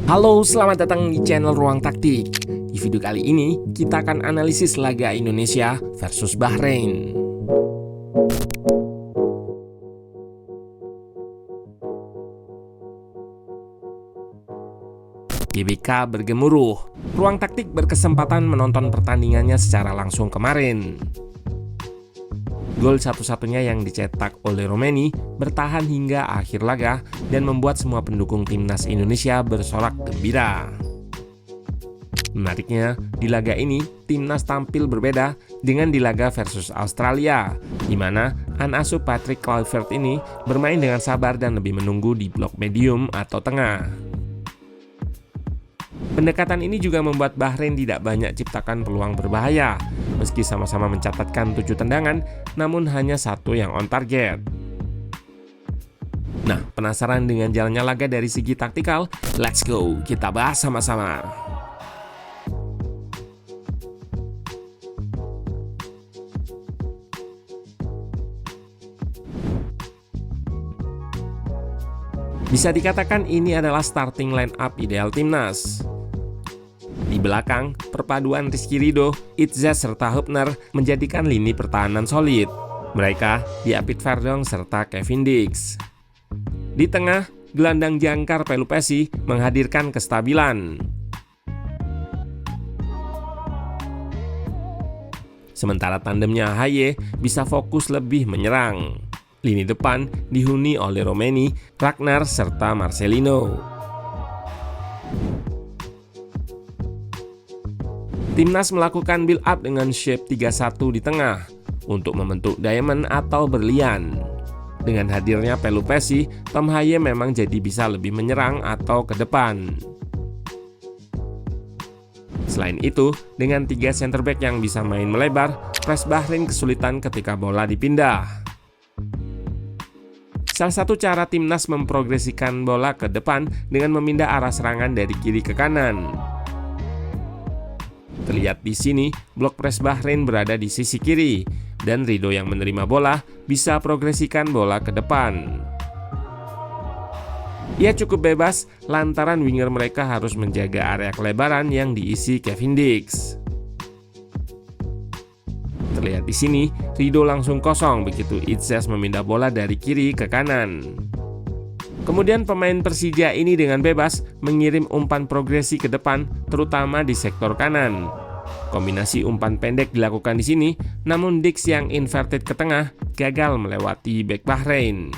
Halo, selamat datang di channel Ruang Taktik. Di video kali ini, kita akan analisis laga Indonesia versus Bahrain. GBK bergemuruh. Ruang Taktik berkesempatan menonton pertandingannya secara langsung kemarin. Gol satu-satunya yang dicetak oleh Romeni bertahan hingga akhir laga dan membuat semua pendukung timnas Indonesia bersorak gembira. Menariknya, di laga ini timnas tampil berbeda dengan di laga versus Australia, di mana asuh Patrick Kluivert ini bermain dengan sabar dan lebih menunggu di blok medium atau tengah. Pendekatan ini juga membuat Bahrain tidak banyak ciptakan peluang berbahaya, meski sama-sama mencatatkan 7 tendangan, namun hanya satu yang on target. Nah, penasaran dengan jalannya laga dari segi taktikal? Let's go, kita bahas sama-sama. Bisa dikatakan ini adalah starting line up ideal timnas. Di belakang, perpaduan Rizky Ridho, Itzes serta Hübner menjadikan lini pertahanan solid. Mereka diapit Verdonk serta Kevin Dix. Di tengah, gelandang jangkar Pelupessy menghadirkan kestabilan. Sementara tandemnya Haye bisa fokus lebih menyerang. Lini depan dihuni oleh Romeni, Ragnar serta Marcelino. Timnas melakukan build up dengan shape 3-1 di tengah untuk membentuk diamond atau berlian. Dengan hadirnya Pelupessy, Tom Haye memang jadi bisa lebih menyerang atau ke depan. Selain itu, dengan 3 center back yang bisa main melebar, press Bahrain kesulitan ketika bola dipindah. Salah satu cara timnas memprogresikan bola ke depan dengan memindah arah serangan dari kiri ke kanan. Terlihat di sini, blok press Bahrain berada di sisi kiri, dan Ridho yang menerima bola bisa progresikan bola ke depan. Ia cukup bebas lantaran winger mereka harus menjaga area kelebaran yang diisi Kevin Dix. Terlihat di sini, Ridho langsung kosong begitu Itzes memindah bola dari kiri ke kanan. Kemudian pemain Persija ini dengan bebas mengirim umpan progresi ke depan, terutama di sektor kanan. Kombinasi umpan pendek dilakukan di sini, namun Dix yang inverted ke tengah gagal melewati bek Bahrain.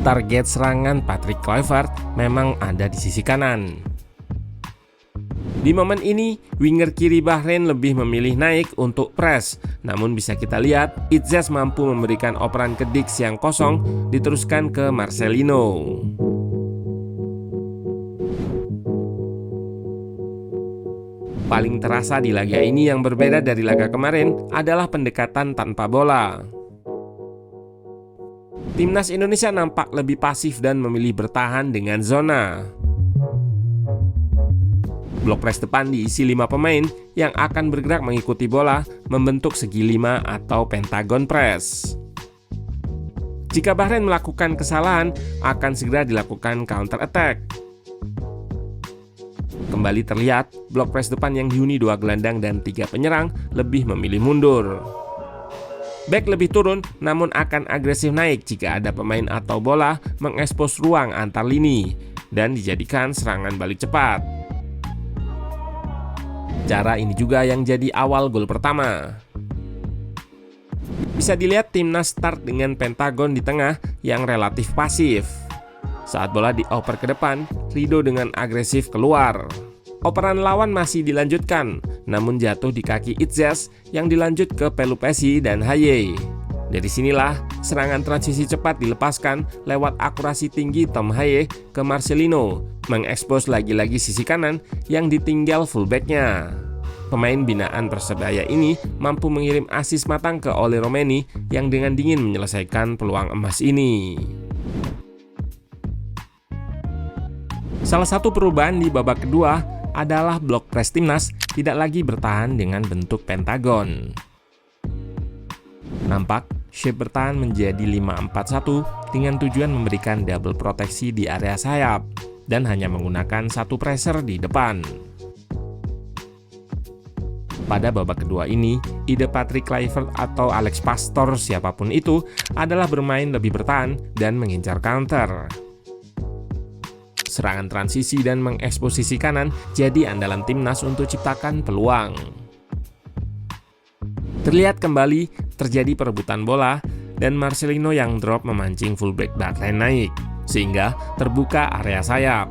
Target serangan Patrick Kluivert memang ada di sisi kanan. Di momen ini, winger kiri Bahrain lebih memilih naik untuk press. Namun bisa kita lihat, Itzes mampu memberikan operan ke Dix yang kosong, diteruskan ke Marcelino. Paling terasa di laga ini yang berbeda dari laga kemarin adalah pendekatan tanpa bola. Timnas Indonesia nampak lebih pasif dan memilih bertahan dengan zona. Blok press depan diisi 5 pemain yang akan bergerak mengikuti bola membentuk segi 5 atau pentagon press. Jika Bahrain melakukan kesalahan, akan segera dilakukan counter attack. Kembali terlihat, blok press depan yang dihuni 2 gelandang dan 3 penyerang lebih memilih mundur. Back lebih turun, namun akan agresif naik jika ada pemain atau bola mengekspos ruang antar lini dan dijadikan serangan balik cepat. Cara ini juga yang jadi awal gol pertama. Bisa dilihat timnas start dengan pentagon di tengah yang relatif pasif. Saat bola dioper ke depan, Ridho dengan agresif keluar. Operan lawan masih dilanjutkan, namun jatuh di kaki Itzes yang dilanjut ke Pelupessy dan Haye. Dari sinilah serangan transisi cepat dilepaskan lewat akurasi tinggi Tom Haye ke Marcelino, mengekspos lagi-lagi sisi kanan yang ditinggal fullbacknya. Pemain binaan Persebaya ini mampu mengirim assist matang ke Oli Romeni yang dengan dingin menyelesaikan peluang emas ini. Salah satu perubahan di babak kedua adalah blok press timnas tidak lagi bertahan dengan bentuk pentagon. Nampak shape bertahan menjadi 5-4-1 dengan tujuan memberikan double proteksi di area sayap. dan hanya menggunakan satu pressure di depan. Pada babak kedua ini, ide Patrick Kluivert atau Alex Pastoor siapapun itu adalah bermain lebih bertahan dan mengincar counter. Serangan transisi dan mengeksposisi kanan jadi andalan timnas untuk ciptakan peluang. Terlihat kembali terjadi perebutan bola dan Marcelino yang drop memancing fullback Barthez naik, sehingga terbuka area sayap.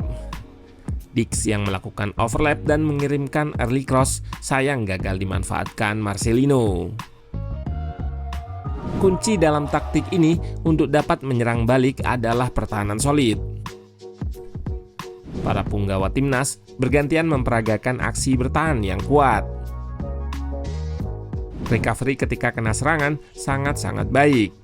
Dix yang melakukan overlap dan mengirimkan early cross sayang gagal dimanfaatkan Marcelino. Kunci dalam taktik ini untuk dapat menyerang balik adalah pertahanan solid. Para punggawa timnas bergantian memperagakan aksi bertahan yang kuat. Recovery ketika kena serangan sangat-sangat baik.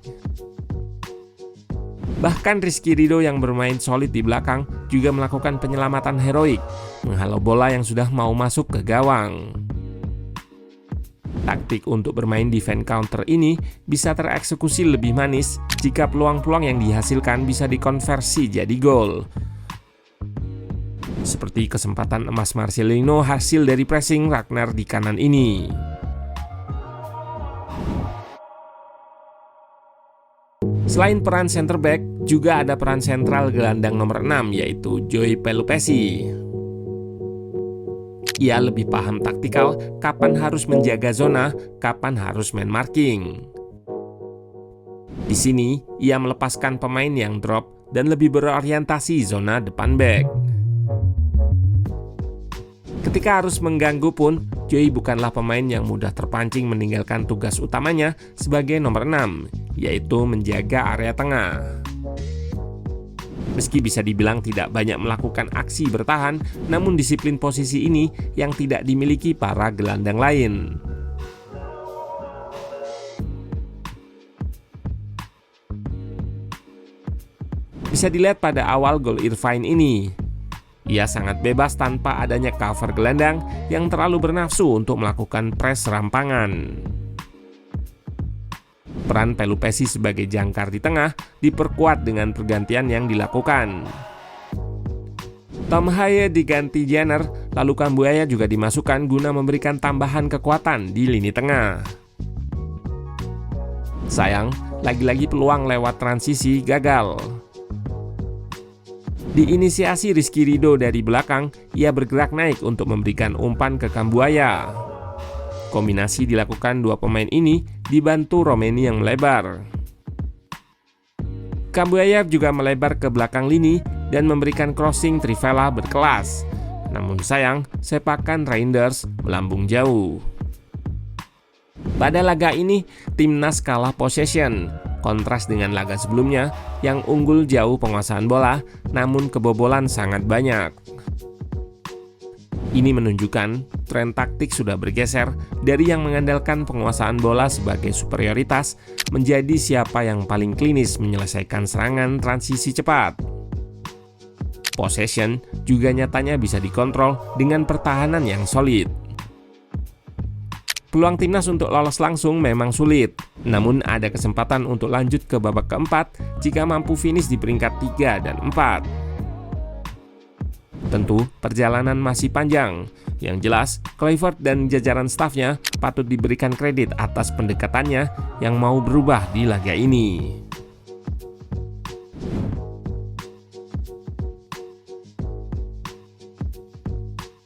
Bahkan Rizky Ridho yang bermain solid di belakang juga melakukan penyelamatan heroik, menghalau bola yang sudah mau masuk ke gawang. Taktik untuk bermain defense counter ini bisa tereksekusi lebih manis jika peluang-peluang yang dihasilkan bisa dikonversi jadi gol. Seperti kesempatan emas Marcelino hasil dari pressing Ragnar di kanan ini. Selain peran center back, juga ada peran sentral gelandang nomor 6 yaitu Joey Pelupessy. Ia lebih paham taktikal, kapan harus menjaga zona, kapan harus man marking. Di sini, ia melepaskan pemain yang drop dan lebih berorientasi zona depan back. Ketika harus mengganggu pun, Joey bukanlah pemain yang mudah terpancing meninggalkan tugas utamanya sebagai nomor 6, yaitu menjaga area tengah. Meski bisa dibilang tidak banyak melakukan aksi bertahan, namun disiplin posisi ini yang tidak dimiliki para gelandang lain. Bisa dilihat pada awal gol Irvine ini. Ia sangat bebas tanpa adanya cover gelandang yang terlalu bernafsu untuk melakukan press rampangan. Peran Pelupessy sebagai jangkar di tengah diperkuat dengan pergantian yang dilakukan. Tom Haye diganti Jenner, lalu Kambuaya juga dimasukkan guna memberikan tambahan kekuatan di lini tengah. Sayang, lagi-lagi peluang lewat transisi gagal. Diinisiasi Rizky Ridho dari belakang, ia bergerak naik untuk memberikan umpan ke Kambuaya. Kombinasi dilakukan dua pemain ini dibantu Romeni yang melebar. Kambuaya juga melebar ke belakang lini dan memberikan crossing Trivela berkelas. Namun sayang, sepakan Reinders melambung jauh. Pada laga ini, timnas kalah possession. Kontras dengan laga sebelumnya yang unggul jauh penguasaan bola, namun kebobolan sangat banyak. Ini menunjukkan tren taktik sudah bergeser dari yang mengandalkan penguasaan bola sebagai superioritas menjadi siapa yang paling klinis menyelesaikan serangan transisi cepat. Possession juga nyatanya bisa dikontrol dengan pertahanan yang solid. Peluang timnas untuk lolos langsung memang sulit, namun ada kesempatan untuk lanjut ke babak keempat jika mampu finish di peringkat 3 dan 4. Tentu, perjalanan masih panjang. Yang jelas, Kluivert dan jajaran stafnya patut diberikan kredit atas pendekatannya yang mau berubah di laga ini.